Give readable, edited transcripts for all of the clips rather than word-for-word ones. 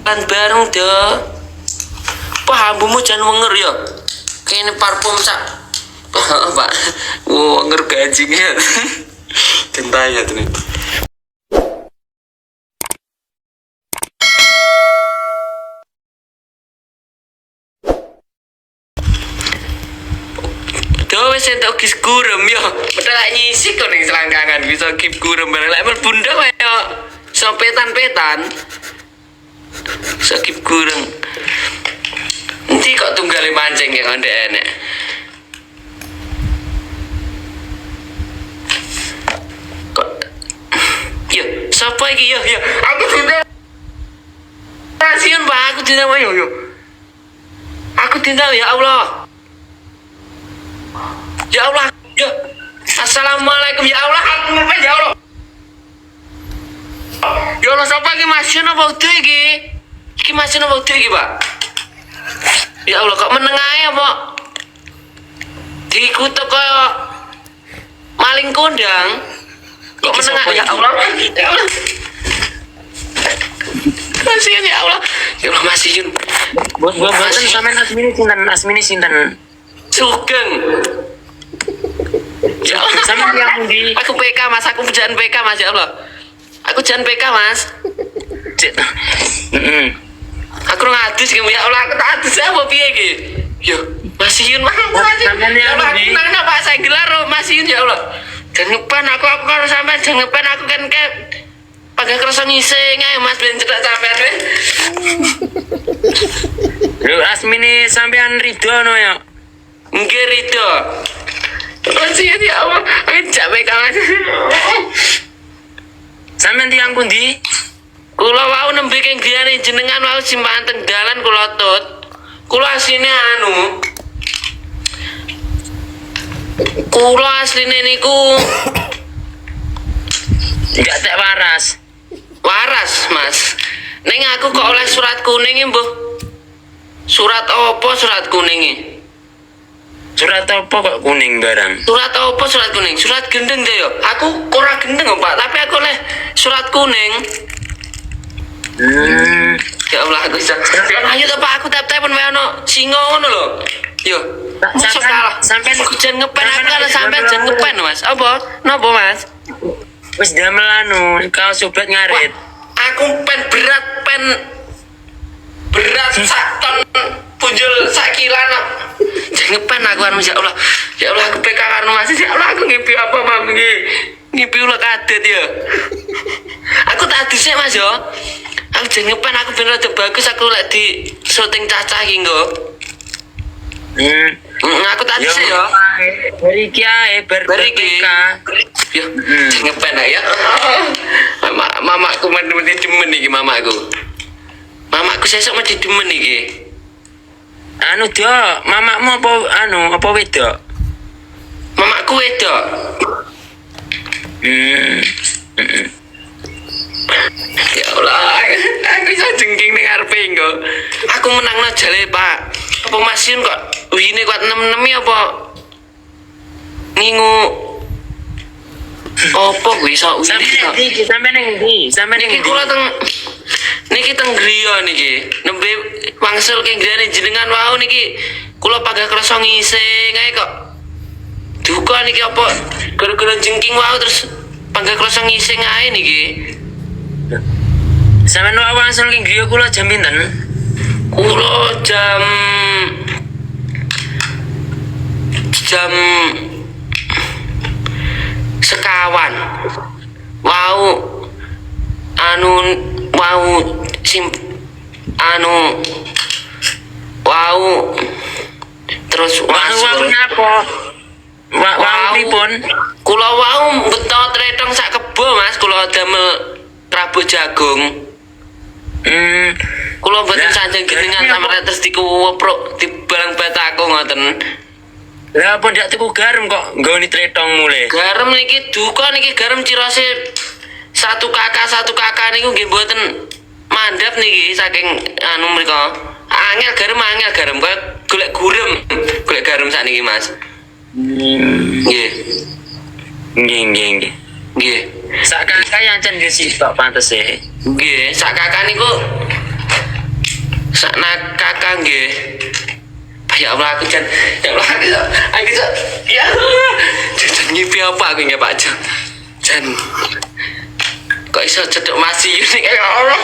kan bareng dah. Pahammu jangan wenger ya. Kene parfum sak. Pak. Wenger gajingnya. Gentanya tuh. Tuh wis entuk gis gurem yo. Padahal lak nyisik kok ning selangkangan bisa gip gurem bareng lek melbunda kaya sopetan-petan. Sakit gurem. Nanti kok tunggal mancing ya kan enek. Kok yo sapa iki yo aku tidak kasihan Pak aku tidak mau yo. Aku tidak ya Allah. Ya Allah, ya. Assalamualaikum ya Allah, aku ngapain ya Allah. Ya Allah, siapa iki masih apa udah iki? Iki masih apa udah iki, Pak? Ya Allah, kok meneng ae apa? Dikutuk kaya maling kondang. Kok meneng ae ya Allah? Ya Allah. Kasihan ya Allah. Ya Allah masih. Bos sampean Asmini sinten? Sugeng. Ya Allah, Sampean yang di aku PK Mas, aku jangan PK Mas ya Allah. Aku jangan PK Mas. Aku ngadus ya Allah, aku tak adus apa piye iki? Yo, Mas Yun Mas. Sampean yang di Nang Pak saya gelar Mas Yun ya Allah. Dan ngepan aku karo sampean jangan ngepan aku kan ke pagak kerasa ngising ae Mas ben cedak sampean weh. Lho Asmini sampean Ridho no ya. Nggih Ridho. Masih ya Allah, aku capek kawan. Sampean tiyang pundi? Kula wau nembe keng griyane jenengan wau simpan teng dalan kula tut. Kula asline anu. Kula asline niku Enggak tak waras. waras, Mas. Ning aku kok oleh surat kuning mbuh. Surat apa surat kuning? Surat apa kok kuning barang? Surat apa surat kuning? Surat gendeng deh yo. Aku ora gendeng Pak, tapi aku oleh surat kuning. Ya Allah aku bisa. Ayo to Pak, aku tap-tapan wae ono singo ngono lho. Yo. Sampean aku jan ngepen aku kan sampean jan ngepen Mas. Apa? Napa Mas? Wis damel anu kaos sobat ngarit. Aku pen berat sak ton punjul sak kilan. Jangan ngepen aku anu ya Allah. Ya Allah aku PK karo Mas. Ya Allah aku ngipi apa Mam nggih. Ngipi ulah kadet ya. Aku tak dhisik Mas yo. Aku jangan ngepen aku ben rada bagus aku lek di syuting cacah iki nggo. Aku tak dhisik yo. Beri kiai berika. Yo, jangan ngepen ya. Mamaku mesti demen iki mamaku. Mamaku sesuk mesti demen iki. Anu dia, mamakmu apa wedok? Mamaku wedok. Ya Allah, aku iso jengking ning arepe engko. Aku menangno jale, Pak. Apa Mas Yun kok wine kuat 66 apa? Ngingu. Apa kuwi iso wine? Sampai nang ndi? Niki kula teng niki teng griya niki. Nembe wangsul ke griyane jenengan wau niki kula pagah krasa ngising ae kok. Duka niki apa gara-gara jengking wau terus pagah krasa ngising ae niki. Sampeyan wau wangsul ke griya kula jam pinten? Kula jam sekawan. Wau anu terus Wau nyapa? Wau pripun? Kula wau beto tretong sak kebo Mas, kula damel rabuk jagung. Kula mboten sanjang jenengan sampe terus dikuwepruk dibalang bataku ngoten. Lah apa ndak tuku garam kok nggoni tretong mulai? Garam niki duka niki garam cirose satu kakak niku nggih mboten mandap niki saking anu mriko. Angel garam kok golek garam sakniki Mas. Nggih. Nggih. Sak kakak yang cen nggih sitok pantes e. Nggih, sak kakak niku Sakna kakak nggih. Ya Allah aku jan, ya Allah aku ya jan ngipi apa aku nggih Pak Jan. Jan kok iso cedek masih ini ya Allah.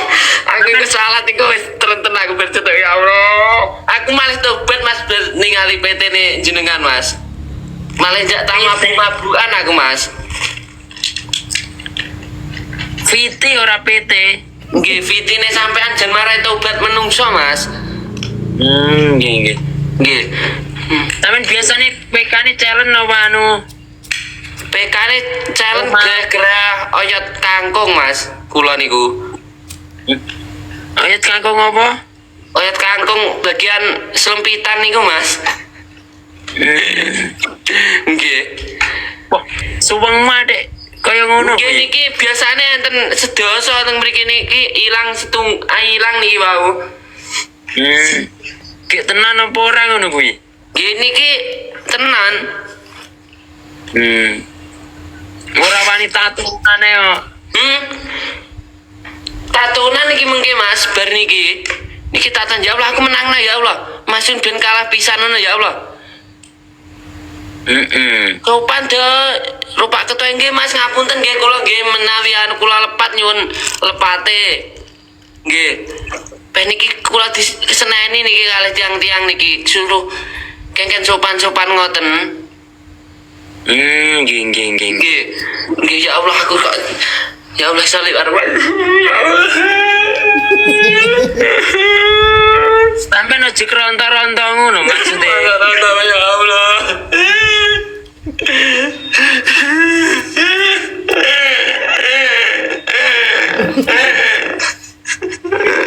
Aku kesalah iku wis terenten aku bercedek ya Allah. Aku malah tobat Mas ningali PT ne jenengan Mas. Malah jak tak mabuk-mabukan aku Mas. Viti ora PT. Nggih fitine sampean jan marai tobat menungso Mas. Nggih. Nggih. Tamen biasane PK-ne challenge apa anu? PK-ne challenge gara-gara oyot kangkung Mas. Kula niku. Ayat kangkung apa? Oyot kangkung bagian selempitan niku Mas. Nggih. Wah, suweng mah Dek. Kaya ngono. Nggih niki biasane enten sedasa teng mriki niki ilang ilang niki wau. Kayak tenan apa ora ngono kuwi? Nggih niki tenan. Ora wani tatunane yo. Tatunan niki mengke Mas, bar niki. Niki tatan ya Allah aku menangna ya Allah. Masun ben kalah pisan ngono ya Allah. Sopan de rupa ketua nggih Mas ngapunten nggih kula nggih menawi anu kula lepat nyuwun lepate. Nggih. Ben niki kula diseneni niki kalih tiang-tiang niki suruh kengken sopan-sopan ngoten. Nggih. Nggih ya Allah aku kok ya Allah salib arwah. Sampai aja keronta-ronta ngono maksudnya. Ya Allah.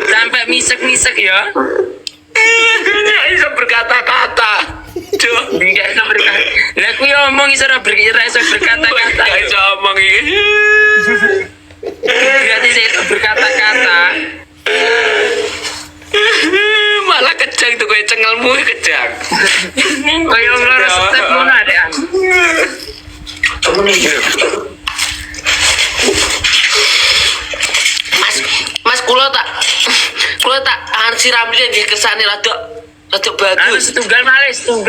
Sampai misek-misek ya. Nggak bisa berkata-kata. Duh. Enggak bisa berkata. Lah kuwi omong iso ora iso berkata-kata. Nggak bisa omong ini. Berarti saya itu berkata-kata. Malah kejang tuh kayak cengelmu kejang. Kaya ngloro step ngono adekan. Mas kula tak siram dia nggih kersane rada Anu bagus. tunggal malis. Oh,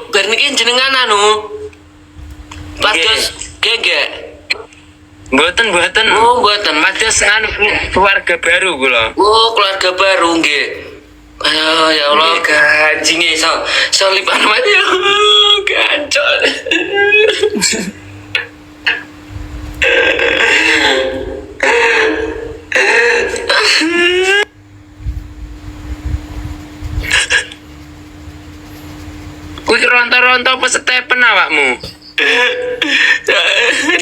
bar niki jenengan anu. Pados nggih. Mboten. Oh, mboten. Pados anu keluarga baru kula. Oh, keluarga baru nggih. Ayo ya Allah ganjinge so lipan mati. Gancol. Kuwi ronta-ronta apa setepen awakmu?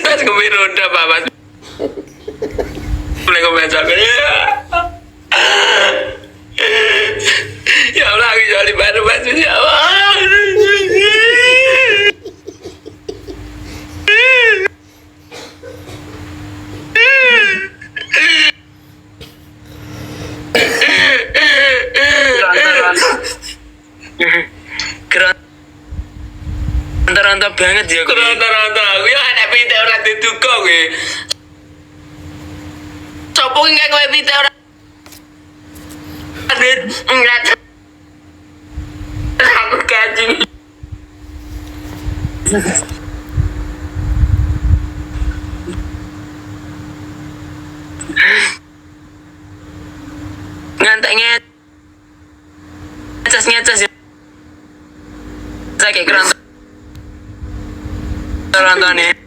Tas gue ronda Bapak. Boleh gue baca ya Allah aku jadi baru baju ya Allah. Ronta-ronta banget ya kuwi. Ronta aku ya anak pite ora diduga kowe. Sopo ki kowe pite ora enggak. Aku kajing. Ngantek ngecas ya. Saya kayak keronta-rontane.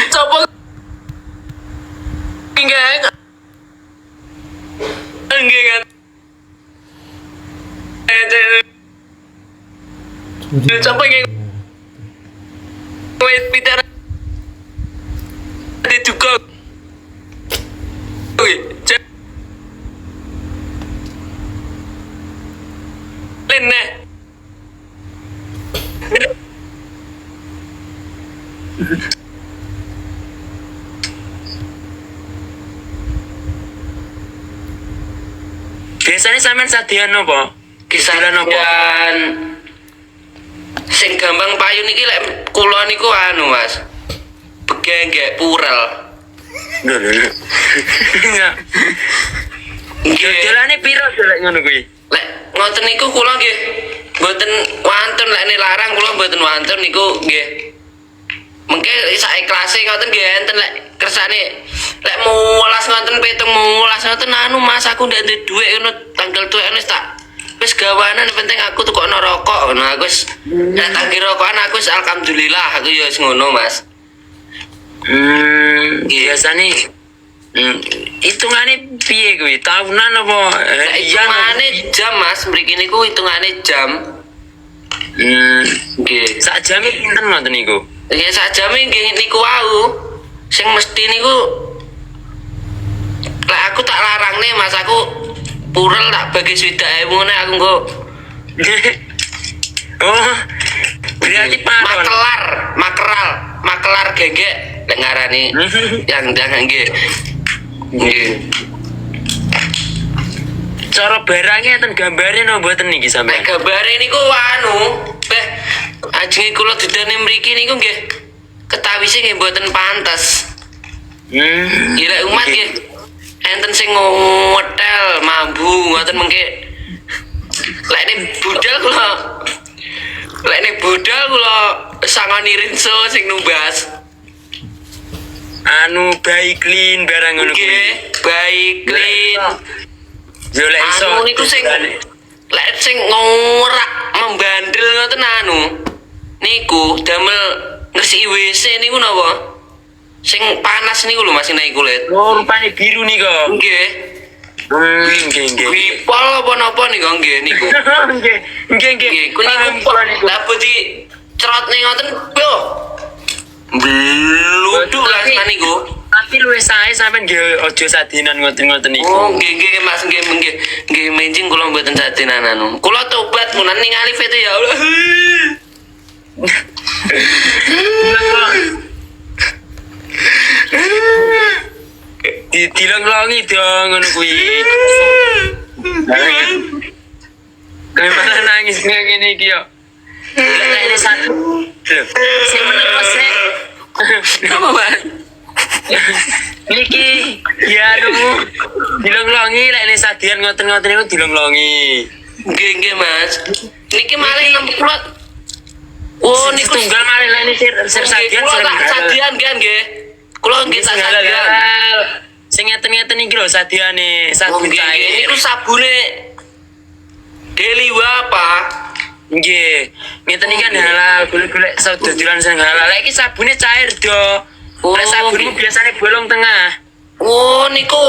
Sopo enggak. Enggak. Sopo enggak. Kowe pite diduga. Lene. Biasanya sampean sadian apa? Kisaran dan sing gampang payu niki lek kula niku anu Mas. Begengge purel. Ya. Nggih. Dolane piro dolek ngono kuwi? Lek ngoten niku kula nggih mboten wonten lek larang kula mboten wonten niku nggih. Mengke sak ikhlase ngoten nggih enten lek kersane lek mulas ngoten pitung mulas ngoten anu Mas aku ndak duwe dhuwit ngono tanggal tuwek wis tak wis gawanan penting aku tukokno rokok ngono aku wis nek tak kira rokokan aku wis alhamdulillah aku ya wis ngono Mas. Biasane hitungane piye kuwi? Tahunan apa Hitungane jam Mas, mriki niku hitungane jam. Nggih. Sak jame pinten ngoten niku? Ya sak jame nggih niku wau. Sing mesti niku lek aku tak larangne Mas aku purel tak bagi 20.000 ngene aku nggo. Oh. Berarti paron. Makelar gegek lek ngarani yang nggih. Nggih. Cara barangnya ten gambare no mboten niki sampean. Nek gambare niku anu, ajenge kula didane mriki niku nggih ketawise nggih mboten pantes. Gila umat nggih. Enten sing ngotel mambu ngoten mengke. Lek nek budal kula sangoni rinso sing numbas. Anu baik clean barang ngono kuwi. Nggih, baik clean. Yo lek iso. Anu niku sing lek sing ngorak membandel ngoten anu. Niku damel ngresiki WC niku napa? Sing panas niku lho Mas naik kulit. Oh, rupane biru niku. Nggih. Nggih. Wipol apa napa niku nggih niku. Nggih. Nggih, niku lah bodi cerotne ngoten yo. Bluduk lah niku. Tapi luwih sae sampean nggih aja sadinan ngoten-ngoten niku. Oh, nggih Mas, nggih menjing kula mboten sadinan anu. Kula tobat munan ningali fete ya Allah. Dilong-longi dong ngono kuwi. Kenapa nangis ngene iki yo? Lek ini satu. Sing menapa sih? Apa Mas? Niki ya lu dilong-longi lek ini sadian ngoten-ngoten niku dilong-longi. Nggih Mas. Niki malih nang kula. Oh niku tunggal malih lek ini sir sadian kula tak sadian kan nggih. Kula nggih tak sadian. Sing ngeten-ngeten iki lho sadiane sabun cair. Niku sabune Deliwa apa? Nggih. Ngeten iki kan halal, golek-golek dodolan sing halal. Lek iki sabune cair do. Lek sabunmu biasanya bolong tengah. Oh niku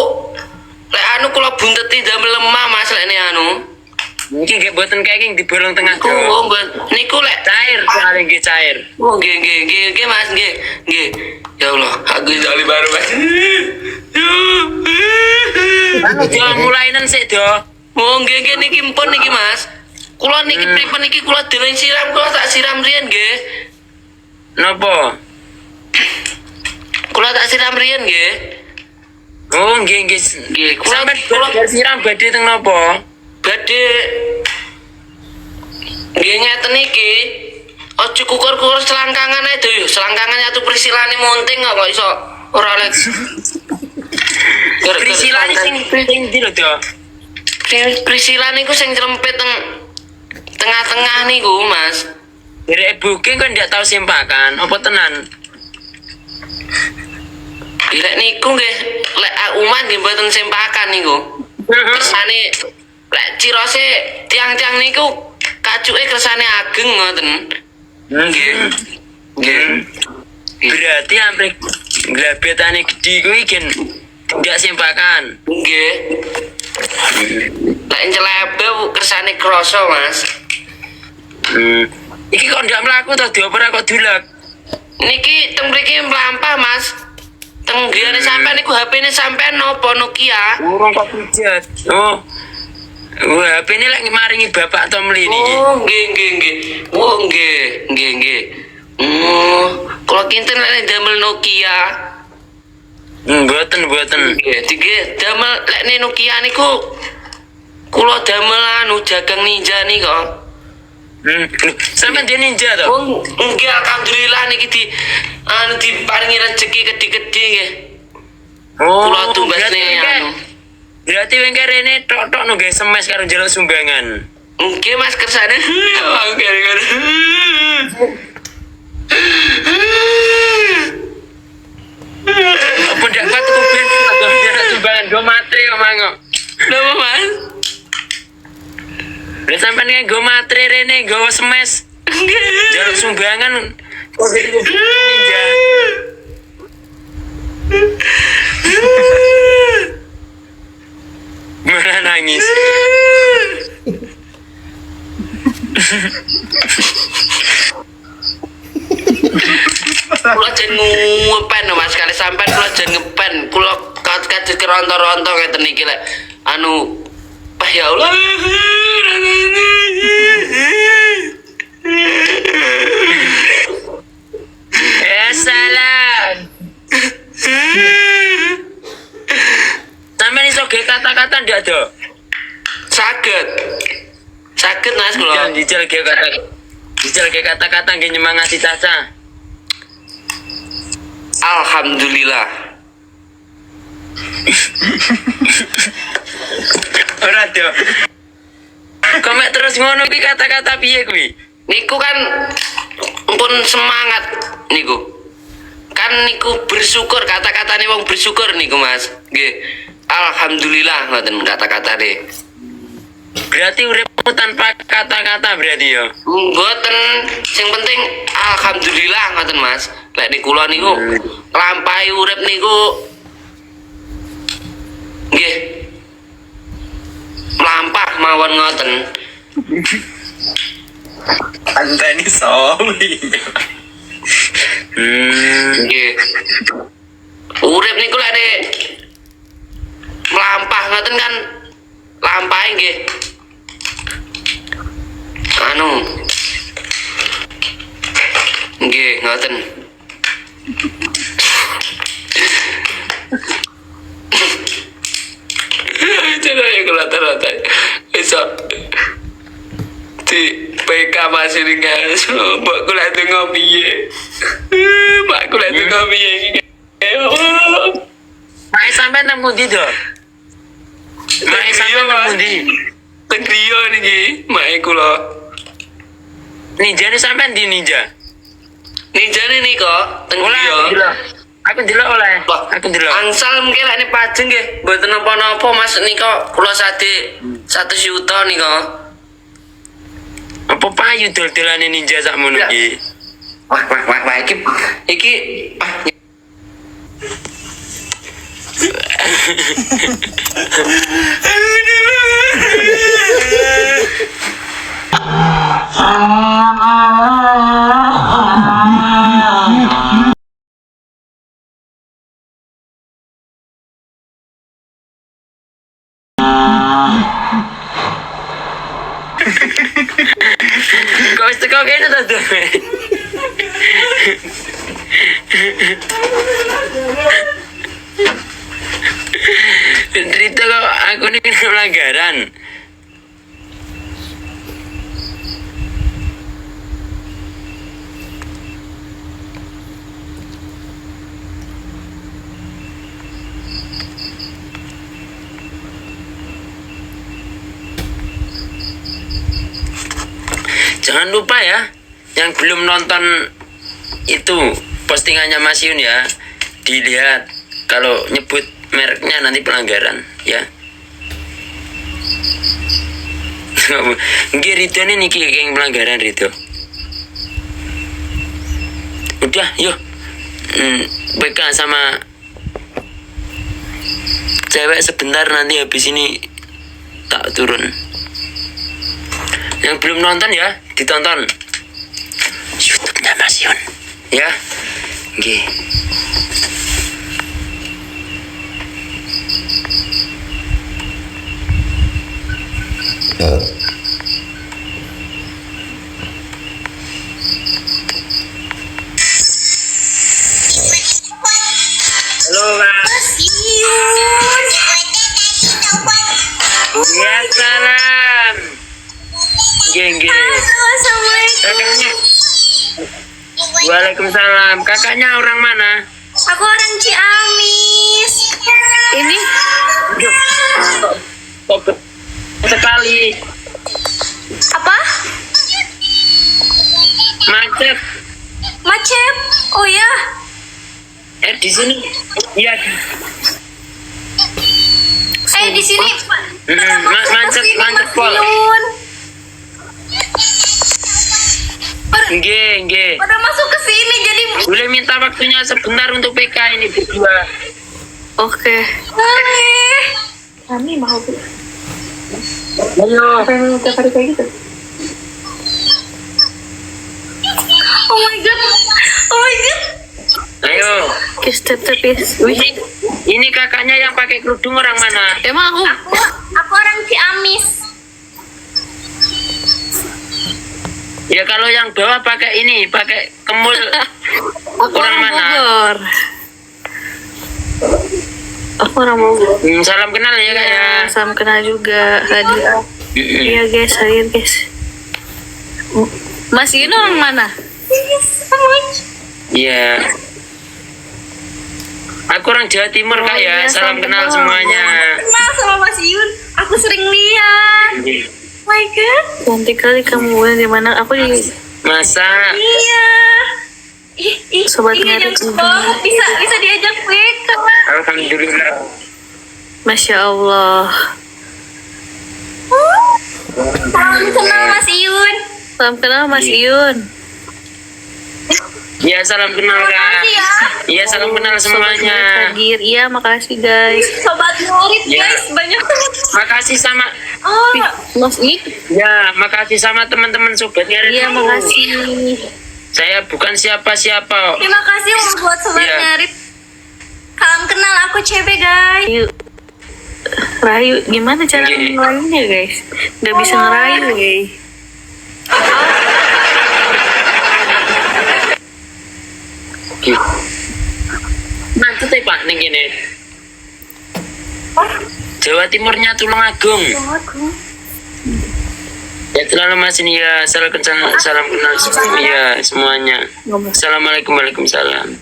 lek anu kula bunteti damel lemah Mas lek anu. Niki nggih mboten kenging di bolong tengah do. Oh niku lek cair paling nggih cair. Oh nggih Mas nggih. Ya Allah, aku jali baru Mas. Anu do mulainan sik do. Oh nggih niki mpun niki Mas. Kula niki pripun niki kula deleng siram kula tak siram riyen nggih. Napa? Kula tak siram riyen nggih. Oh nggih. Nggih, kula siram badhe teng napa? Badhe nggih ngeten iki. Aja kukur-kukur selangkangan ae to yo. Selangkangan atu prisilane monting kok iso ora oleh. Prisilane sing ndi lho do? Prisilan niku sing crempet tengah-tengah niku Mas. Derek booking kok ndak tau sempakan, apa tenan? Lek niku nggih, lek umat nggih mboten sempakan niku. Kersane lek cirose tiang-tiang niku kacuke kersane ageng ngoten. Nggih. Berarti ampe glabetane gedhi kuwi gen ndak sempakan. Nggih. Lek ncelebe kersane krasa Mas. Iki kok ndak mlaku to dioper kok dulek. Niki teng mriki mlampah Mas. Teng griyane sampean niku HP-ne sampean napa Nokia? Urung kok pijet. Oh. Wah, HP-ne lek maringi bapak to mli niki. Oh, nggih. Oh, nggih. Kalau kinten lek damel Nokia. Mboten. Nggih, dige damel lek Nokia niku kula damel anu jagang ninja nih kok. Sampeyan dia ninja to? Oh, nggih alhamdulillah niki diparingi rezeki gede-gede nggih. Oh, Kula tumbasne anu. Berarti wong kerene tok-tok no guys semes karo njaluk sumbangan. Nggih Mas kersane. Aku kere-kere. Apa ndak kuat tuku bensin atau njaluk sumbangan go matre omang kok. Napa Mas? Lah sampean kan go matre rene go semes. Njaluk sumbangan kok gitu ninja. Malah nangis. Kula jen ngepen Mas kali sampean kula jen ngepen. Kula kaget keronto-ronto ngeten iki lek anu ya Allah. Salam. Sampeyan iso ge kata-kata ndak do? Saged. Saged Mas kula. Dijel ge kata. Dijel ge kata-kata nggih nyemangati Caca. Alhamdulillah. Ora do. Komek terus ngono kuwi kata-kata piye kuwi? Niku kan pun semangat niku. Kan niku bersyukur kata-katane wong bersyukur niku Mas. Nggih. Alhamdulillah ngoten kata-katane. Berarti uripmu tanpa kata-kata berarti ya. Mboten, sing penting alhamdulillah ngoten Mas. Lek niku kula niku lampahi urip niku nggih. Mlampah mawon ngoten. Anteni sowi. Nggih. Urip niku lek mlampah ngoten kan lampahe nggih. Anu. Nggih, ngoten. Jadi kula terus iso di PK masih dengan mbak kula itu ngopiye. Mbak kula itu ngopiye iki. Mak sampean nang pundi to? Mak sampean nang pundi? Teng griya niki, mak kula. Ninja ini sampean di ninja. Ninja ini kok teng griya. Aku ndelok oleh. Aku ndelok. Angsal mungkin lek pajeng nggih, mboten napa-napa Mas nika kula sade 1 juta nika. Apa payu dol-dolane ninja sakmono iki? Wah iki Kau mesti kau kena tak tu? Cerita kau aku ni kena pelanggaran. Jangan lupa ya, yang belum nonton itu postingannya Mas Yun ya, dilihat. Kalau nyebut mereknya nanti pelanggaran ya. Nggih Ridho ini niki yang pelanggaran Ridho. Udah, yuk. BK sama cewek sebentar, nanti habis ini tak turun. Yang belum nonton ya, ditonton YouTube-nya Mas Yun ya. Nggih. Halo Mas Yun. Ya salam. Nggih. Kakaknya. Waalaikumsalam. Kakaknya orang mana? Aku orang Ciamis. Ini Kok sekali Apa? macet. Macet. Oh ya. Di sini. Iya. Di sini. Macet pol. Nggih. Pada masuk ke sini jadi. Boleh minta waktunya sebentar untuk PK ini berdua. Oke. Kami mau. Ayo. Tiap hari kayak gitu. Oh my god. Ayo. Guys, tetep guys. Wih, Ini kakaknya yang pakai kerudung orang mana? emang aku Aku orang Ciamis. Ya kalau yang bawah pakai ini, pakai kemul. aku Orang orang mana? Bogor. Aku orang Bogor. Salam kenal ya kak ya. Salam kenal juga. Hadir. Iya guys, hadir guys. Mas Yun orang mana? Iya. Aku orang Jawa Timur kak ya. iya, Salam salam kenal kenal. semuanya. Kenal sama Mas Yun. Aku sering lihat. Oh my god. Cantik kali kamu. Di mana? Aku di Masa? Iya. Ih, Sobat ini Ngarit. yang banget bisa diajak PK. Alhamdulillah. Masya Allah. Salam kenal Mas Yun. Salam kenal Mas Yun. Ya salam kenal kak. Makasih ya. Iya salam kenal semuanya. Hadir. Iya, makasih guys. Sobat Ngarit Ya. guys, banyak banget. Makasih sama. Oh, Mas Yun. Ya makasih sama teman-teman sobat Ngarit. Iya, makasih. Saya bukan siapa-siapa. terima kasih buat Sobat Iya. Ngarit. Salam kenal, aku CB guys. Yuk. Rayu, gimana cara Oke. ngerayunya guys? Gak bisa ngerayu guys. Mantap ya pak nih gini. Jawa Timurnya Tulungagung. Ya selalu mas ini ya. Salam kenal ya semuanya. Assalamualaikum Waalaikumsalam.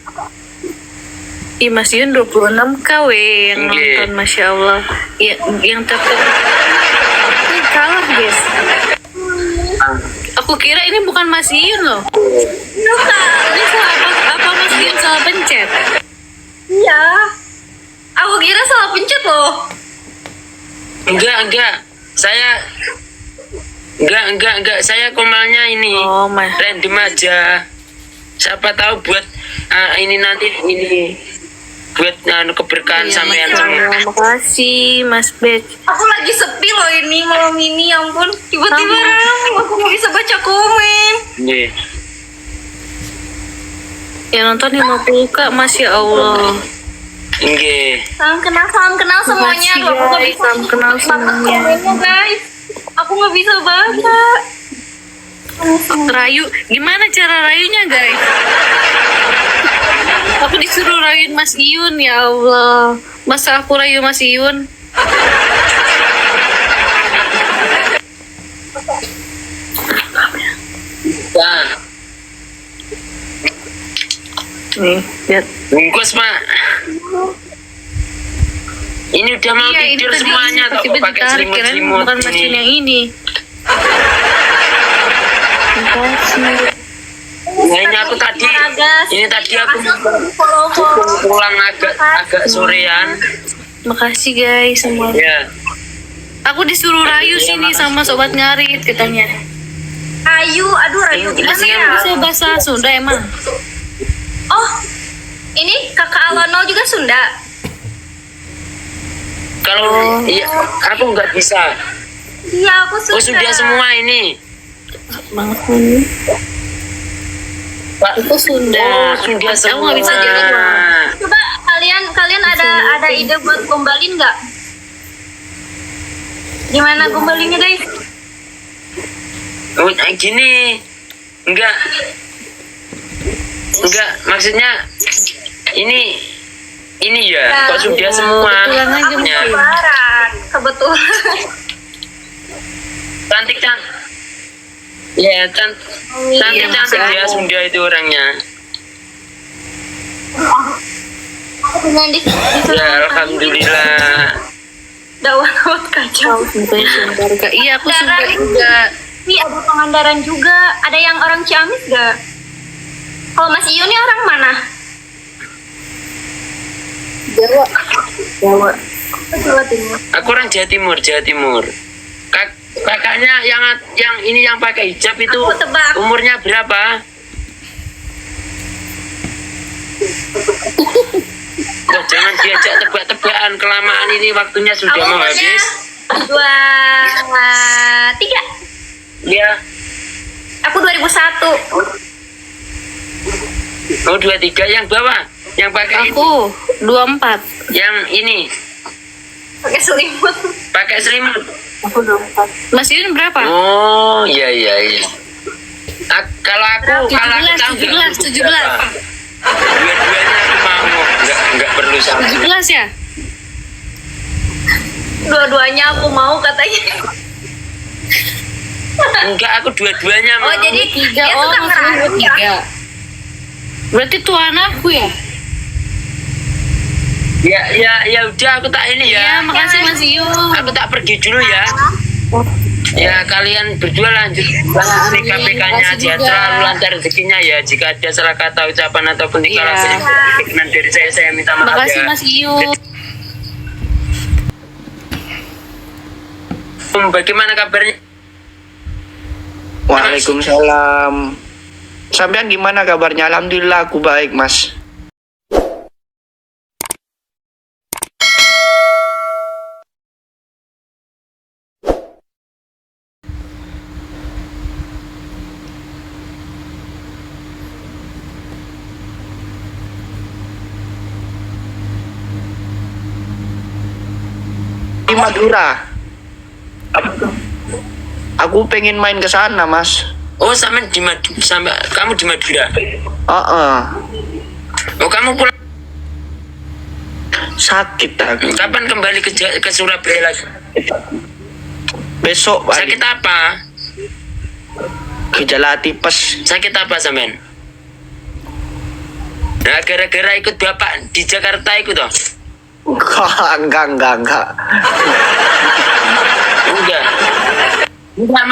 Ih, Mas Yun 26 KW yang Oke. nonton, Masya Allah. Ya, yang tetap ini kalah guys. Aku kira ini bukan Mas Yun loh. Ini salah apa Mas Yun salah pencet? Iya. Aku kira salah pencet loh. Enggak. Saya komalnya ini. Oh, Mas. Random aja. Siapa tahu buat ini nanti ini buat keberkahan sampean Masya semua. Allah, makasih Mas Bet. Aku lagi sepi loh ini malam ini, ya ampun. Tiba-tiba Sama. rame, aku nggak bisa baca komen. Nggih. Yang nonton 50 Kak, Masya Allah. Nggih. Salam kenal semuanya. Makasih, Aduh, aku nggak guys. bisa Salam kenal baca semuanya. komennya guys. Aku nggak bisa baca. Rayu, gimana cara rayunya guys? Aku disuruh rayuin Mas Iyun, ya Allah. Masa aku rayu Mas Iyun? Nah, Nih, lihat. bungkus pak. Ini udah mau Iya, ini tidur tadi semuanya kok tiba-tiba pakai ditarik, kirain selimut-selimut bukan Mas Iyun ini. yang ini. Makasih. Nah, ini aku tadi, ini tadi aku pulang agak sorean. Makasih guys semua. Ya, Aku disuruh rayu Iya, sini makasih. sama Sobat Ngarit katanya. Aduh Rayu gimana Mas Iyun ya? bisa bahasa Sunda emang? Oh, ini kakak Alano juga Sunda. kalau iya, aku nggak bisa. Iya, aku Sunda. Oh sudah semua ini. Banget nih. Pak, Aku Sunda. oh sudah Aku semua. nggak bisa jawab. Coba kalian ada ide buat gombalin nggak? Gimana gombalinnya guys? Oh, gini, enggak, maksudnya ini ya, kok sudah semua. kebetulan aja Ya, mungkin. Kebetulan. cantik. Ya, cantik ya Sunda itu orangnya. Dengan Ya, alhamdulillah. Dawat kacau. Sumber Kak. Iya, aku Sumber Darah. juga. Ini ada Pangandaran juga. Ada yang orang Ciamis gak? Kalau Mas Iyu nih orang mana? Jawa. Jawa. Jawa Timur. Aku orang Jawa Timur, Jawa Timur. Kakaknya yang ini yang pakai hijab itu Aku tebak. umurnya berapa? Wah, jangan diajak tebak-tebakan, kelamaan ini waktunya sudah mau Umurnya habis. 23. Ya, Aku 2001. oh 23 yang bawah, yang pakai ini, Aku 24. yang ini Pakai selimut. pakai selimut. Aku 24. Mas Yun berapa? Oh, iya. Kalau aku 17, 17. Dua-duanya aku mau, enggak perlu sama. 17 ya? Dua-duanya aku mau katanya. Enggak, aku dua-duanya mau. Oh jadi 3. dia Oh, suka Mas Yun ngerangkul ya? 3. Berarti tuan aku ya? Ya udah aku tak ini Iya, ya. makasih Mas Yun. Aku tak pergi dulu ya. Ya kalian berdua lanjut bahas PKPK-nya aja, terlalu lancar rezekinya ya. Jika ada salah kata, ucapan ataupun tingkah Iya. laku yang berkenan dari saya minta maaf Makasih ya. Mas Yun. Bagaimana kabarnya? Waalaikumsalam. Sampean gimana kabarnya? Alhamdulillah aku baik, Mas. Di Madura. Aku pengen main ke sana, Mas. Oh, sampai kamu di Madura. Oh, kamu pulang Sakit aku. kapan kembali ke Surabaya lagi? Besok balik. Sakit apa? Gejala tipes. Sakit apa sampean? Nah, gara-gara ikut bapak di Jakarta ikut toh? Enggak. Enggak,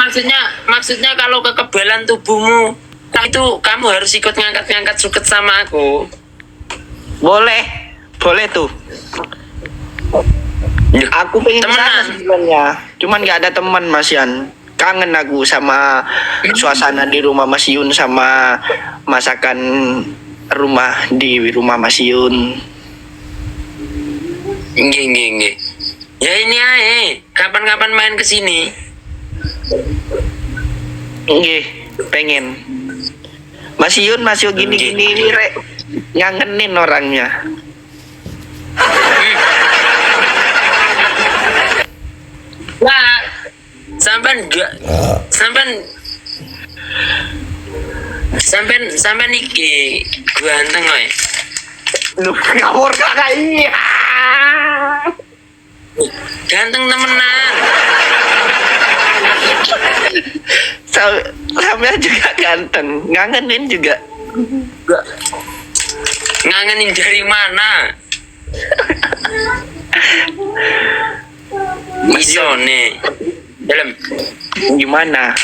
maksudnya kalau kekebalan tubuhmu itu kamu harus ikut ngangkat suket sama aku. Boleh tuh. Aku pengen ke sana Temenan. sebenarnya. Cuman nggak ada teman, Mas Yan. Kangen aku sama suasana di rumah Mas Yun, sama masakan rumah di rumah Mas Yun. Nggih. Ya ini ae, kapan-kapan main ke sini. Nggih, pengen. Mas Yun gini-gini ini rek ngangenin orangnya. Wah, sampean iki ganteng loh. Lu ngawur kakak iya. Ganteng temenan. Sampean juga ganteng, ngangenin juga. Ngangenin dari mana? Isone. Dalam. Gimana?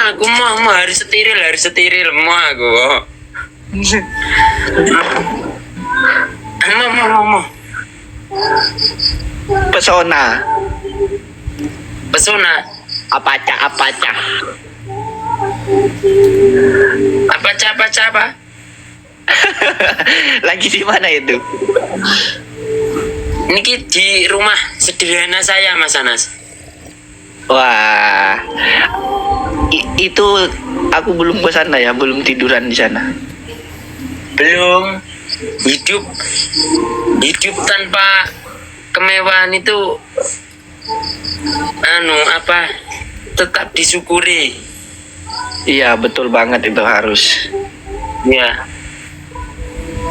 Aku mau harus setiril mau aku. Mau. Pesona. Pesona. Apa? Apa? Lagi di mana itu? Niki di rumah sederhana saya, Mas Anas. Wah, itu aku belum ke sana ya, belum tiduran di sana. Belum. Hidup tanpa kemewahan itu tetap disyukuri. Iya, betul banget itu harus. Ya.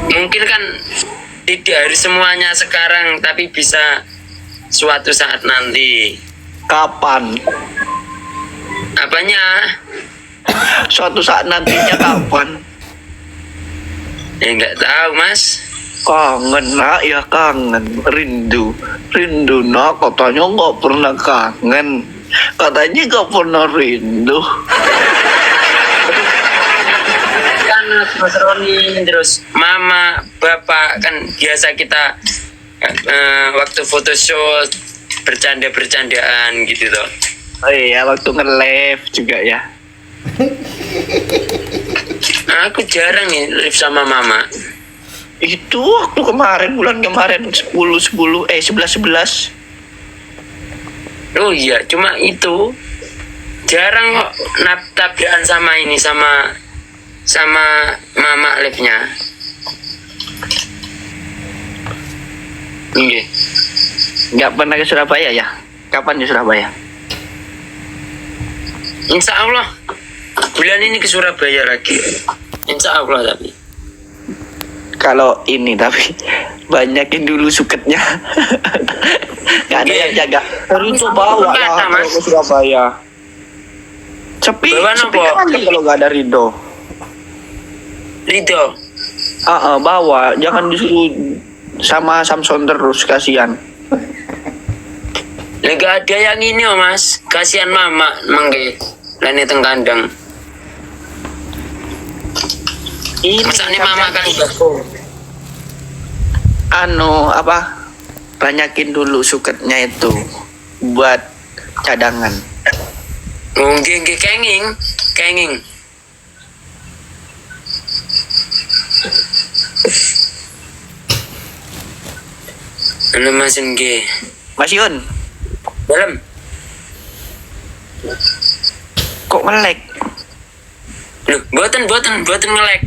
Mungkin kan tidak harus semuanya sekarang, tapi bisa suatu saat nanti. Kapan? Apanya? Suatu saat nantinya kapan? Nggak tahu, Mas. Kangen nak ya kangen. Rindu nak, katanya nggak pernah kangen. Katanya nggak pernah rindu. Kan Mas Roni, terus mama, bapak, kan biasa kita waktu photoshoot bercanda-bercandaan gitu toh. Oh iya, waktu nge-live juga ya. Aku jarang nih live sama mama. Itu waktu kemarin, bulan kemarin 11. Oh iya, cuma itu jarang kok tabrakan sama ini sama mama live-nya. Iya. Nggak pernah ke Surabaya ya? Kapan di Surabaya? Insya Allah bulan ini ke Surabaya lagi. Insya Allah tapi. Kalau ini tapi banyakin dulu suketnya. Gak ada yang jaga. Rindu bawa lah kalau ke Surabaya. Sepi Bawa sepi apa? kali kalau gak ada Rido. Rido. Bawa. Jangan disuruh sama Samson terus, kasihan. Gak ada yang ini oh mas. Kasihan mama mangke. Lani teng kandang. Ini Masa ini mama kan baku. banyakin dulu suketnya itu buat cadangan. Nggih kenging. Halo Mas nggih. Mas Yun, Dalam. kok nge-lag? Loh, buatan ngelek.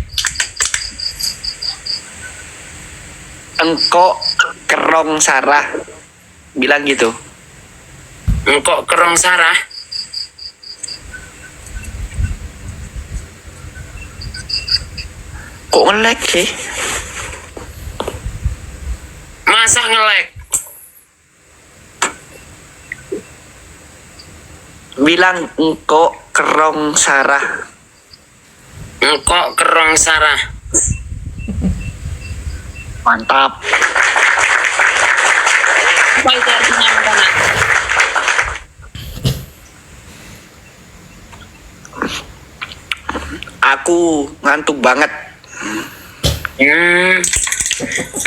Engkok kerong Sarah bilang gitu. Engkok kerong Sarah. Kok nge-lag sih? Masa ngelek? Bilang engkok kerong Sarah. Engkok kerong Sarah. Mantap. Apa itu artinya makanan? Aku ngantuk banget.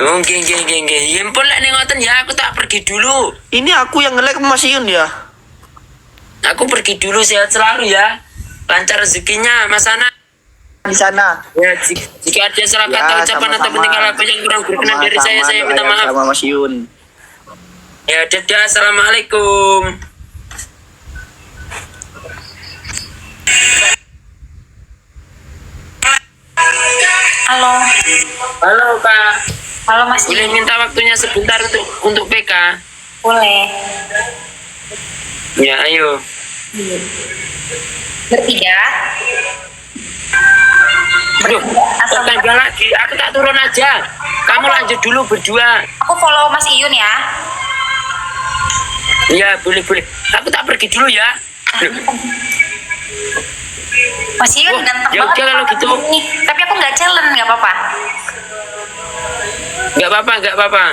Oh, nggih. Ya ampun lek ning ngoten ya aku tak pergi dulu. Ini aku yang nge-lag Mas Yun ya. Aku pergi dulu, sehat selalu ya. Lancar rezekinya Mas Ana. Di sana. Ya, jika ada salah kata ucapan atau peninggalan apa yang kurang berkenan dari saya minta maaf. Sama Mas Yun. Ya, dadah. Assalamualaikum. Halo. Halo, Kak. Halo Mas Boleh Yun. minta waktunya sebentar untuk PK? Boleh. Ya, ayo. Bertiga. Aduh, tanggal lagi. Aku tak turun aja. Kamu lanjut dulu berdua. Aku follow Mas Iyun ya. Ya, boleh. Aku tak pergi dulu ya. Mas Iyun Wah, ganteng ya banget. udah kalau gitu. Nih, tapi aku nggak challenge, nggak apa-apa. Nggak apa-apa.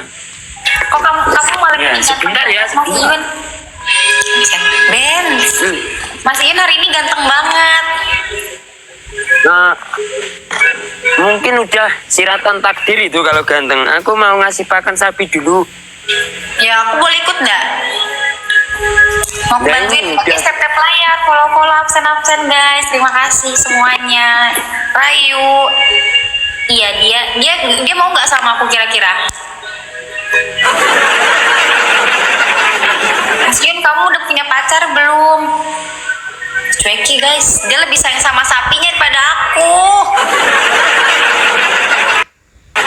Kok kamu malah Ya, ini sebentar ya, Mas Iyun. Ben, Mas Iyun hari ini ganteng banget. Nah, mungkin udah siratan takdir itu kalau ganteng. Aku mau ngasih pakan sapi dulu. Ya, aku boleh ikut nggak? Mau Dan bantuin ini pakai udah. step-step layar, follow absen guys. Terima kasih semuanya. Rayu, iya dia mau nggak sama aku kira-kira? Mas Yun, kamu udah punya pacar belum? Cueki guys, dia lebih sayang sama sapinya daripada aku.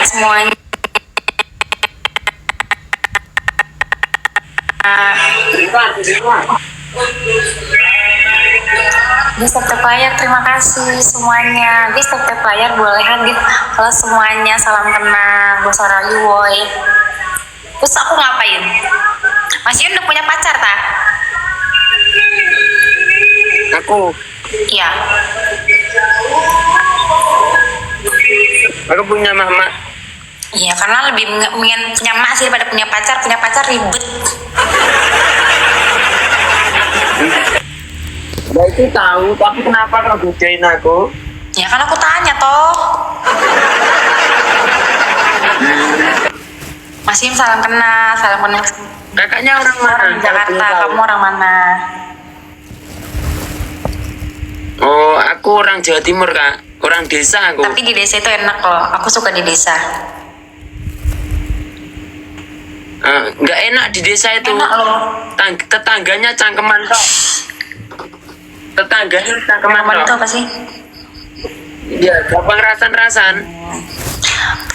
Semuanya. Di step layar, terima kasih semuanya. Di step layar boleh hadir. Halo semuanya, salam kenal. Gue Sarah Yuwoy. Terus aku ngapain? Mas Yun udah punya pacar tak? Aku Iya. Iya, karena lebih ingin punya emak sih daripada punya pacar. Punya pacar ribet. Nah itu tahu, tapi kenapa kau godain aku? Ya kan aku tanya toh. Masih salam kenal, salam kenal. Kakaknya orang mana? Orang Jakarta, kamu orang mana? Oh, aku orang Jawa Timur, Kak. Orang desa aku. Tapi di desa itu enak loh. Aku suka di desa. Nggak enak di desa itu. Enak loh. Tetangganya cangkeman tok. Tetangganya cangkeman Teman itu tok. apa sih? Iya, gampang rasan-rasan.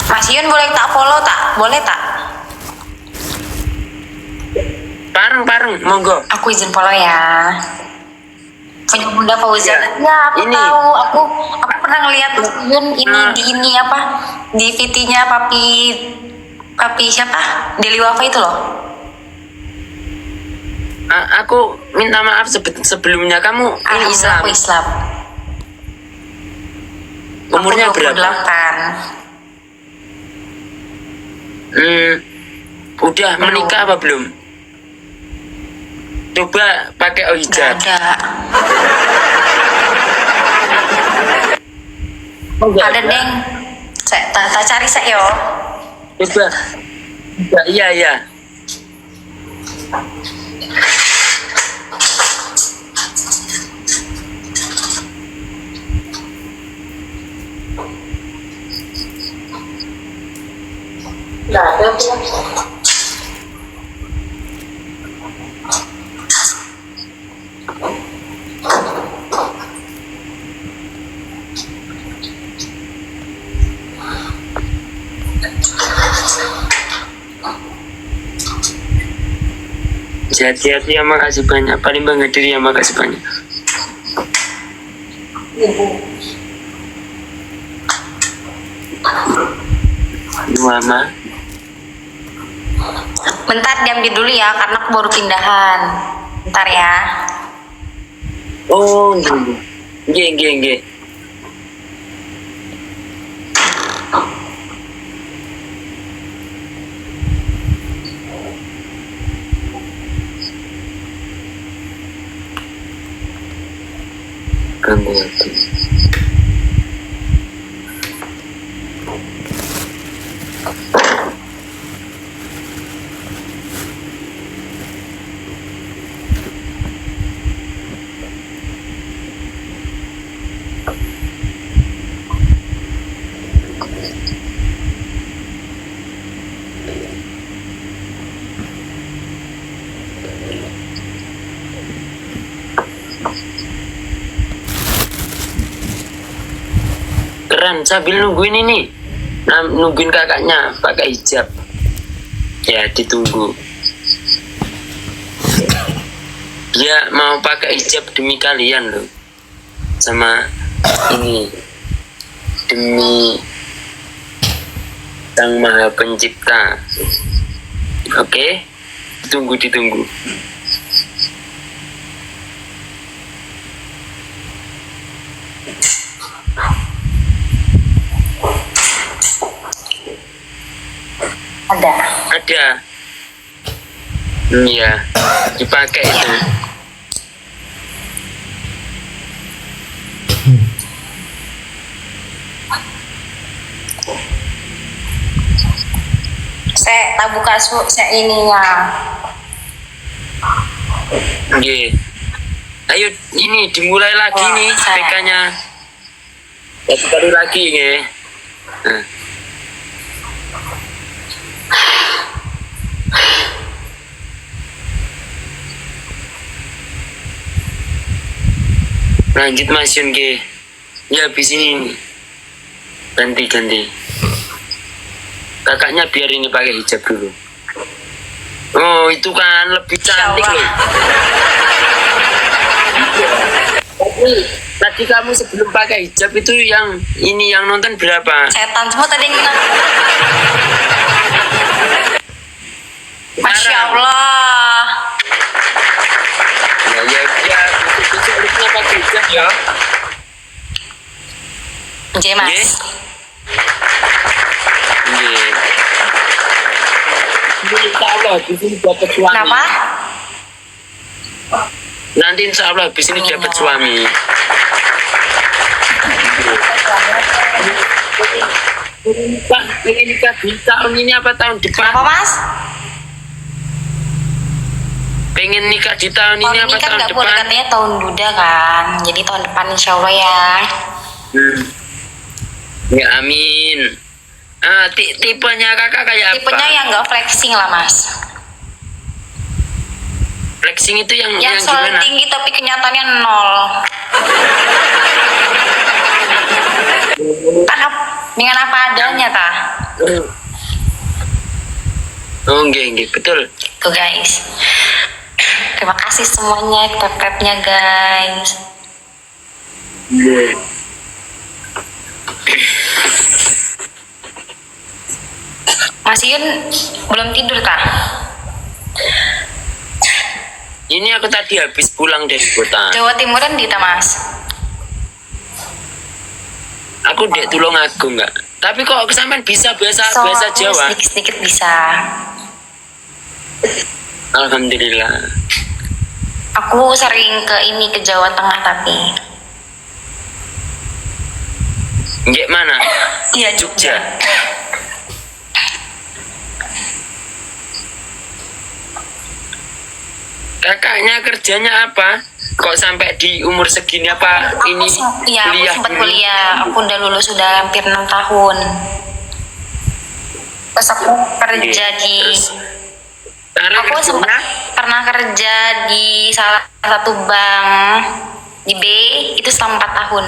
Mas Yun boleh tak follow tak? Boleh tak? Pareng, monggo. Aku izin follow ya. Punya Bunda Fauzan. Ya, aku Ini. tahu. Aku pernah ngeliat Mas Yun ini apa? Di VT-nya papi siapa? Deli Wafa itu loh. Aku minta maaf sebelumnya, kamu ini Islam. Aku Islam. Umurnya Aku berapa? 28. Udah menikah apa belum? Coba pakai Gak hijab. ada. Ada deng. Tak cari saya yo. Coba. Iya. Hati-hati ya, makasih banyak. Paling bangga diri ya, makasih banyak. Mama. Bentar diambil dulu ya, karena aku baru pindahan. Bentar ya. Oh, nggih. Ganggu hati. Keren, sambil nungguin ini, nungguin kakaknya pakai hijab. Ya, ditunggu. Dia mau pakai hijab demi kalian loh, sama ini, demi Sang Maha Pencipta. Oke, ditunggu. Ada. Iya, dipakai itu. Saya tak buka saya ininya. Oke. Ayo ini dimulai lagi Wah, nih saya. PK-nya. Satu kali lagi nggih. Nah. Lanjut Mas Yun ke. Ya habis ini nih. Ganti. Kakaknya biar ini pakai hijab dulu. Oh itu kan lebih cantik Insya loh. Tadi kamu sebelum pakai hijab itu yang nonton berapa? Setan semua tadi yang bilang. Masya Parah. Allah. Ya, besok harusnya pakai hijab ya. J Mas. Nggih. habis ini dapat suami. Kenapa? Nanti insya Allah habis ini dapat suami. Pak, pengen nikah di tahun ini apa tahun depan? Kenapa mas? Pengen nikah di tahun ini Tahun apa ini kan tahun nggak boleh depan? katanya tahun Buddha kan. Jadi tahun depan insya Allah ya. Ya amin. Tipenya kakak kayak Tipenya apa? yang nggak flexing lah mas. Flexing itu yang Yang selalu gimana? tinggi tapi kenyataannya nol. Kan dengan apa adanya tah. Oh enggak, betul. Tuh guys. Terima kasih semuanya tap-tapnya guys. Mas Yun belum tidur tah? Ini aku tadi habis pulang dari kota. Jawa Timuran di tah mas? Aku dek tulung aku enggak. Tapi kok kesampean bisa bahasa So, bahasa aku Jawa? sedikit-sedikit bisa. Alhamdulillah. Aku sering ke Jawa Tengah tapi. Enggak mana? Iya Jogja. Kakaknya kerjanya apa? Kok sampai di umur segini apa ini Iya, aku kuliah sempat dulu? kuliah. Aku udah lulus sudah hampir 6 tahun. Terus aku kerja di Terus, sekarang aku sempat kerjanya? pernah kerja di salah satu bank di B itu selama 4 tahun.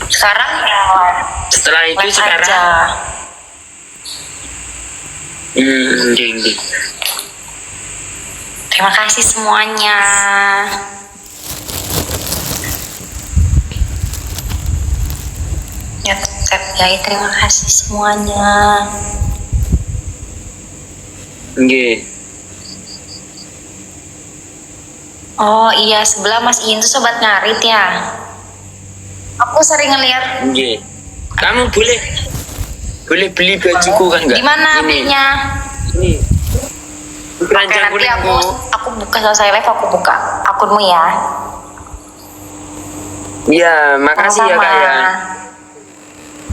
Sekarang ya Setelah itu les sekarang aja. Gini. Terima kasih semuanya. Ya, terima kasih semuanya. Nggih. Oh iya, sebelah Mas Iin tuh sobat ngarit ya. Aku sering ngeliat Nggih. Kamu boleh beli bajuku kan enggak? di mana Ini. belinya. Ini. Oke, Keranjang nanti kulitku. aku buka selesai live, aku buka akunmu ya. Iya, makasih ya Sama-sama. Kak ya.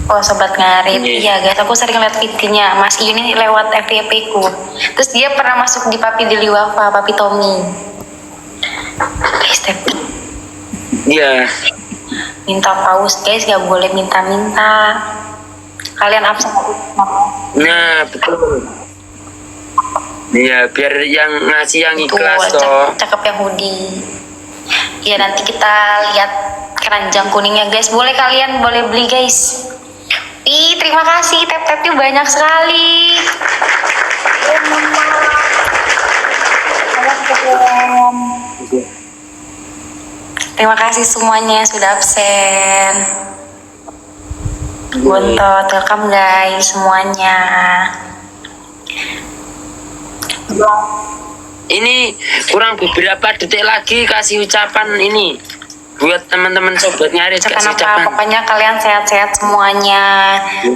Oh sobat ngarit, Iya. iya guys, aku sering lihat videonya Mas Iun ini lewat FYP ku. Terus dia pernah masuk di Papi Deli Wafa, Papi Tommy. Guys, tapi Iya. minta paus guys, gak boleh minta-minta. Kalian absen Nah, betul. Iya, biar yang ngasih yang tuh, ikhlas toh. cakep yang hoodie. Ya nanti kita lihat keranjang kuningnya guys. Boleh kalian boleh beli guys. Ih, terima kasih, tap-tapnya banyak sekali. Terima kasih semuanya yang sudah absen. Bontot, welcome guys semuanya. Ini kurang beberapa detik lagi kasih ucapan ini buat teman-teman sobat ngarit, kasih Ucapan apa? ucapan. Pokoknya kalian sehat-sehat semuanya.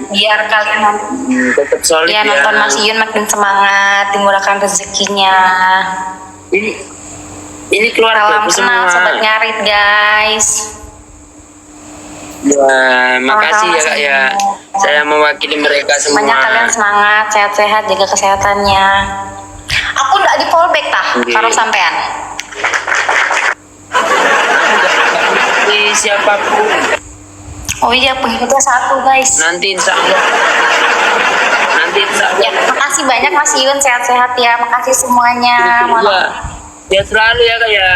Biar kalian nanti Tetap solid ya ya. nonton Mas Iyun makin semangat, dimurahkan rezekinya. Ini keluarga Salam kenal semua. sobat ngarit guys. Ya, makasih ya Kak ya. Sama-sama. Saya mewakili mereka semua. Semuanya kalian semangat, sehat-sehat, jaga kesehatannya. Aku nggak di fallback tah, Oke. karo sampean. Siapapun Oh iya, pengikutnya satu guys. nanti insya Allah. Ya, makasih banyak Mas Iyun, sehat-sehat ya. Makasih semuanya. Ya selalu ya Kak ya.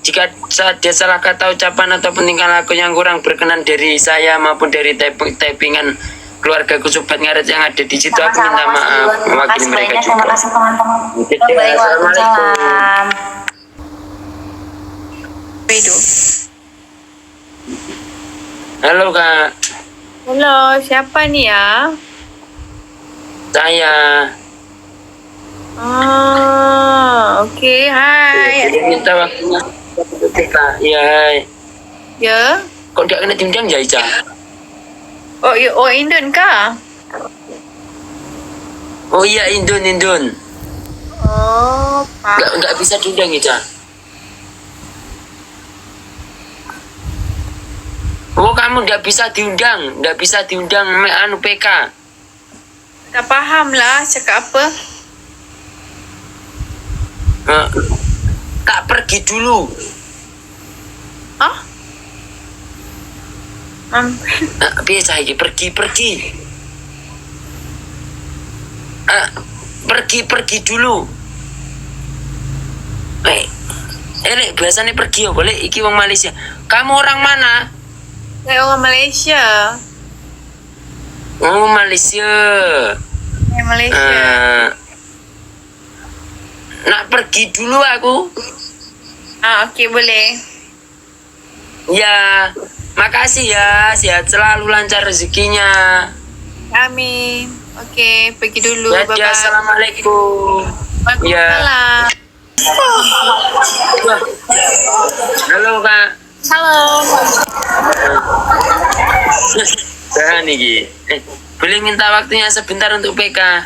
Jika ada salah kata ucapan ataupun tingkah laku yang kurang berkenan dari saya maupun dari typingan keluarga sobat ngarit yang ada di situ, aku minta Sama-sama, Mas maaf Iyun. Terima mewakili kasih mereka banyak, terima juga. kasih teman-teman. Oke, Waalaikumsalam. Halo Kak, Halo, siapa nih ya? saya Oke, hai. minta waktunya Kak. Ya, hai. Ya? Kok gak kena diundang ya Ica? Oh, Indon kah? Oh iya, Indon. Oh, Pak. Nggak bisa diundang, Ica. Oh, kamu nggak bisa diundang anu PK. Tak paham lah cakap apa. Tak pergi dulu. Hah? Biasa aja pergi. Pergi dulu. Lek biasanya pergi ya boleh. Iki wong Malaysia. Kamu orang mana? Saya orang Malaysia. Oh, Malaysia. Saya Malaysia. Nak pergi dulu aku. Okey boleh. Ya, makasih ya. Sehat selalu, lancar rezekinya. Amin. Okey, pergi dulu. Ya, Bye-bye. assalamualaikum. Waalaikumsalam. Halo Kak. Halo. Nah nih, boleh minta waktunya sebentar untuk PK?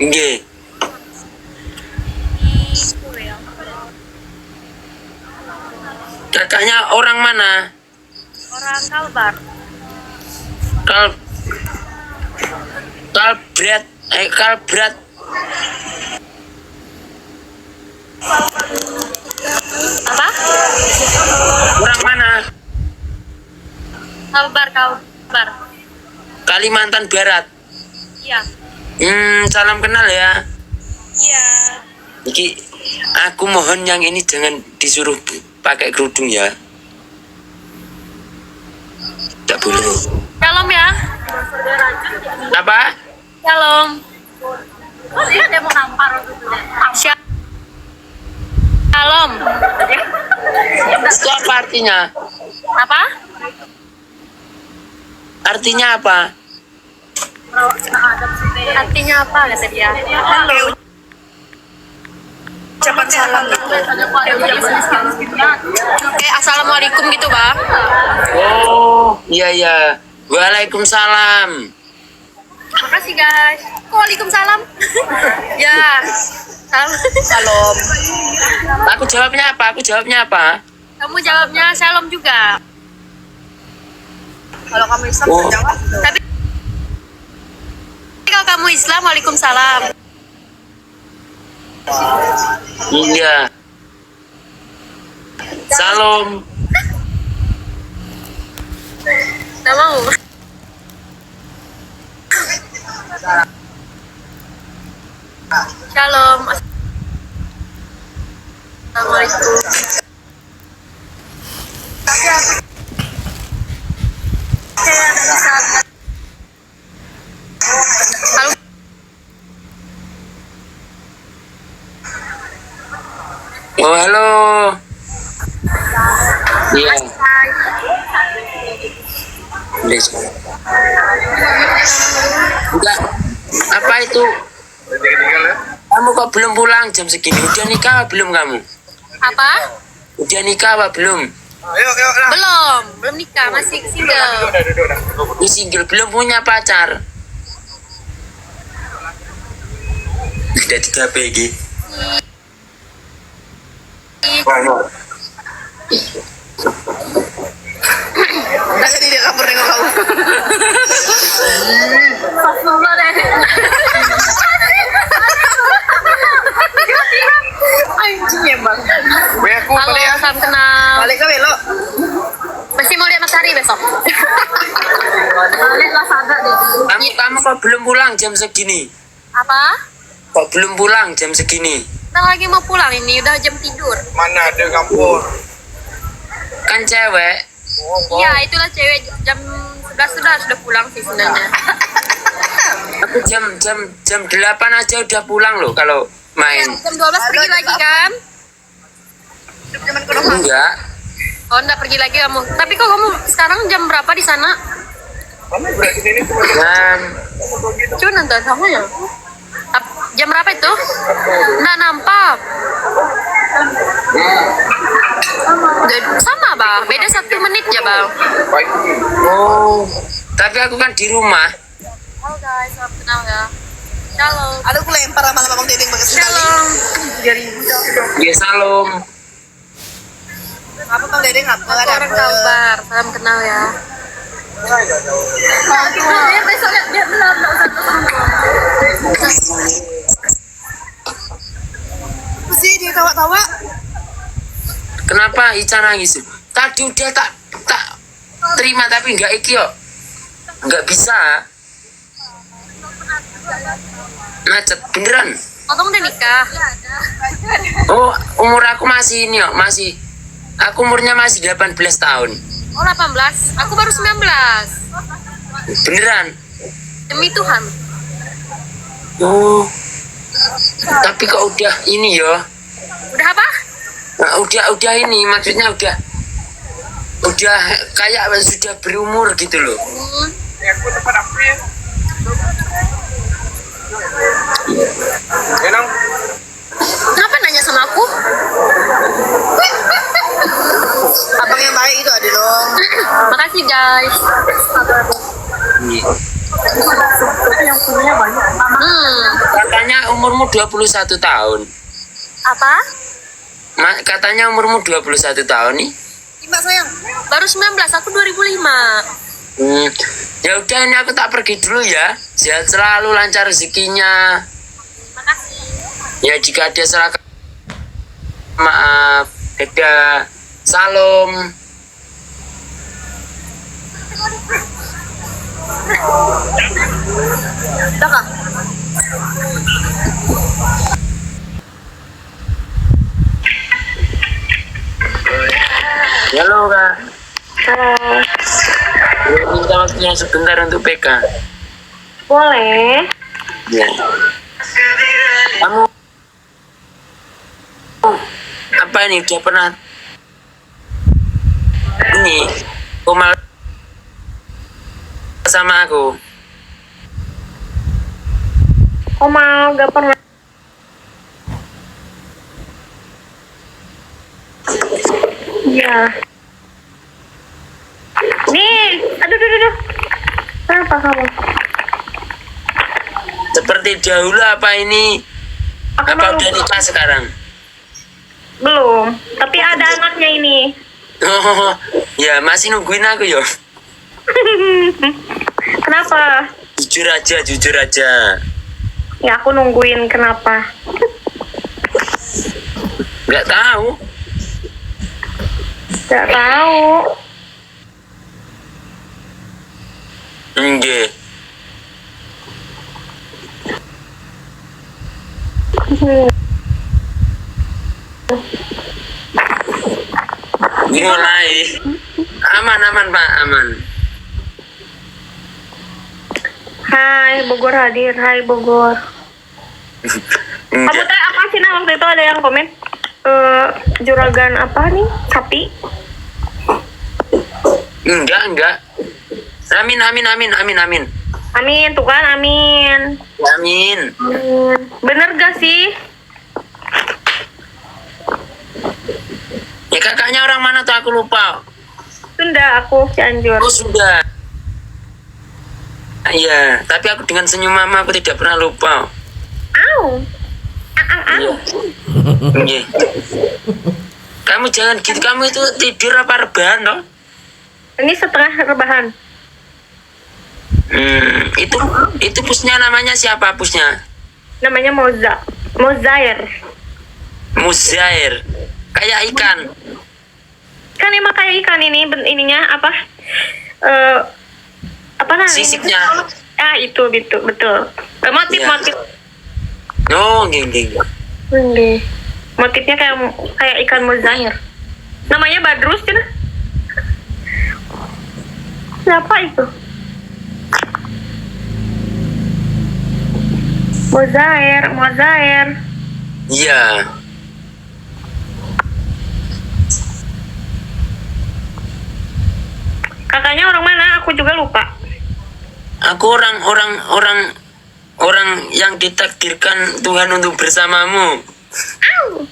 Nggih. Kakaknya orang mana? Orang Kalbar. Kalbrat. Apa? Orang mana? Kalbar. Kalimantan Barat. Iya. Salam kenal ya. Iya. Iki aku mohon yang ini jangan disuruh pakai kerudung ya. Tak boleh. Shalom ya. Apa? Shalom. Oh, dia mau nampar Shalom. Itu apa artinya? Apa? Artinya apa? Artinya apa kata dia? Halo. Ucapan salam gitu. Kayak assalamualaikum gitu, Bang. Oh, iya. Waalaikumsalam. Makasih, guys. Waalaikumsalam. Ya. Salam. Aku jawabnya apa? Kamu jawabnya shalom juga. Kalau kamu Islam jawab. Tapi kalau kamu Islam, waalaikumsalam. Iya. Salam. Nggak mau. Shalom. Assalamualaikum. Halo. Oh, halo. Iya. Enggak. Apa itu? Kamu kok belum pulang jam segini? Udah nikah belum kamu? Apa? Udah nikah apa belum? Belum nikah, masih single. Ini single, belum punya pacar. Udah 3 PG. Tadi dia kabur dengan kamu. Anjing emang. Halo, salam kenal. Balik ke belok. Pasti mau lihat matahari besok. Kamu kok belum pulang jam segini? Apa? Kok belum pulang jam segini? Kita lagi mau pulang ini, udah jam tidur. Mana ada kampur? Kan cewek. Iya, itulah cewek jam 11 sudah pulang sih sebenarnya. Aku jam 8 aja udah pulang loh kalau main. Jam 12 pergi lagi kan? Enggak. Oh, enggak pergi lagi kamu. Tapi kok kamu sekarang jam berapa di sana? Dan Coba nonton sama ya. Jam berapa itu? Nggak nampak. Sama bang, beda 1 menit ya bang. oh, tapi aku kan di rumah. Halo guys, salam kenal ya. Shalom. Aduh, aku lempar lama-lama Bang Dedeng bagus sekali. Shalom. Ya salam. Apa Bang Dedeng apa? Aku orang Kalbar, salam kenal ya. Besok dia belum Sih dia tawa-tawa. Kenapa Ica nangis? Tadi udah tak terima tapi nggak iki yo. Nggak bisa. Macet beneran. Abang udah nikah? Oh, umur aku masih ini yo, masih. Aku umurnya masih 18 tahun. Oh 18, aku baru 19. Beneran. Demi Tuhan. Oh. Tapi kok udah ini yo. Udah apa? Nah, udah ini maksudnya udah kayak sudah berumur gitu loh. Kenapa nanya sama aku? Abang yang baik itu ada dong. Makasih guys. Katanya umurmu 21 tahun. Apa? Katanya umurmu 21 tahun nih. Mbak sayang. Baru 19, aku 2005. Ya udah ini aku tak pergi dulu ya. Sehat selalu, lancar rezekinya. Makasih. Ya jika ada salah maaf. Dadah. Salam. Udah kah? Halo kak. Halo, Boleh minta waktunya sebentar untuk PK. boleh? Ya. Kamu apa ini udah pernah ini komal sama aku? Komal gak pernah. Iya. Nih, aduh. Kenapa kamu? Seperti dahulu apa ini? Aku Apa mau udah nikah sekarang? belum, tapi ada anaknya ini. Oh, ya masih nungguin aku ya. Kenapa? Jujur aja. Ya aku nungguin kenapa? Nggak tahu. Gak tahu. Enggak. Mulai. Aman Pak, aman. Hai Bogor hadir, hai Bogor. Kamu Enggak. teh apa sih nah waktu itu ada yang komen juragan apa nih sapi? Enggak. Amin. Amin tuh kan amin. Amin. Bener gak sih? Ya kakaknya orang mana tuh aku lupa. Sunda aku Cianjur. Oh sudah. Iya, tapi aku dengan senyum mama aku tidak pernah lupa. Au. Iya. Iya. Kamu jangan gitu, kamu itu tidur apa rebahan toh? Ini setengah rebahan. Itu pusnya namanya siapa pusnya? Namanya Mozair. Muzair. Kayak ikan. Kan emang kayak ikan ini ininya apa? Apa namanya? Sisiknya. Ah itu betul. Motif. Oh, gini. Motifnya kayak ikan Mozair. Namanya Badrus kan? Siapa itu? Mozair. Iya. Kakaknya orang mana? Aku juga lupa. Aku orang yang ditakdirkan Tuhan untuk bersamamu. Au.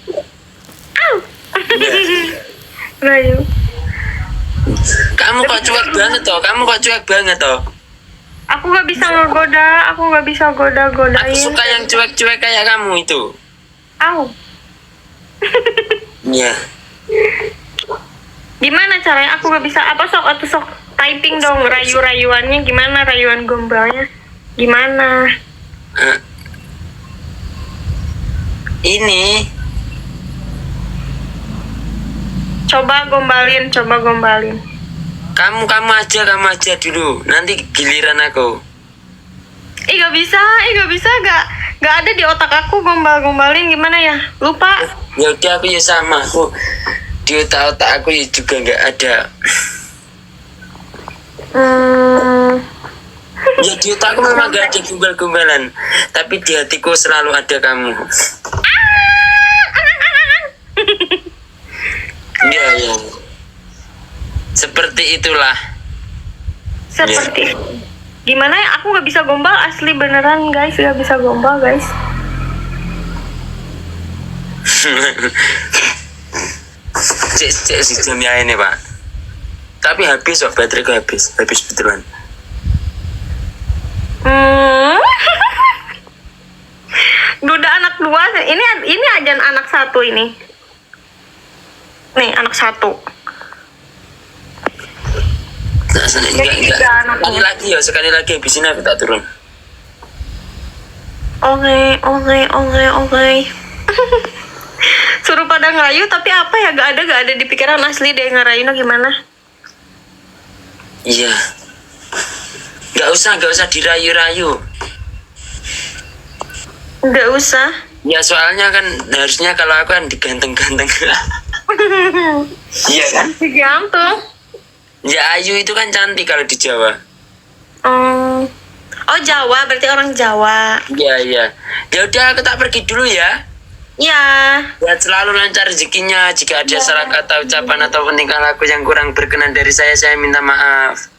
Iya. Rayu. Kamu kok cuek banget toh? Aku gak bisa ngegoda, aku gak bisa Aku godain. suka yang cuek-cuek kayak kamu itu. Au. Iya. Gimana caranya aku gak bisa? Apa sok typing dong rayu-rayuannya gimana, rayuan gombalnya gimana? Eh, ini Coba gombalin. kamu aja dulu. Nanti giliran aku. Ih gak bisa, gak ada di otak aku gombalin gimana ya? Lupa. Ya udah aku ya sama. Aku di otak aku ya juga nggak ada. Ya di otakku memang gak ada gombal-gombalan. Tapi di hatiku selalu ada kamu. Iya ya. Seperti itulah. Seperti gimana ya? Aku gak bisa gombal asli beneran guys, gak bisa gombal guys. Cek si jamnya ini pak. Tapi habis kok, bateraiku habis betulan. Duda anak dua, ini ajan anak satu ini. Nih anak satu. Nah, enggak. Sekali lagi habis ini aku tak turun. Oke. Suruh pada ngerayu tapi apa ya gak ada di pikiran asli deh ngerayunya gimana. Iya. Gak usah dirayu-rayu. Gak usah. Ya soalnya kan harusnya kalau aku kan diganteng-ganteng. Iya kan? Gantung. Ya Ayu itu kan cantik kalau di Jawa. Oh Jawa, berarti orang Jawa. Iya. Ya udah aku tak pergi dulu ya. Ya. Buat selalu lancar rezekinya. Jika ada salah kata ucapan atau tingkah laku yang kurang berkenan dari saya minta maaf.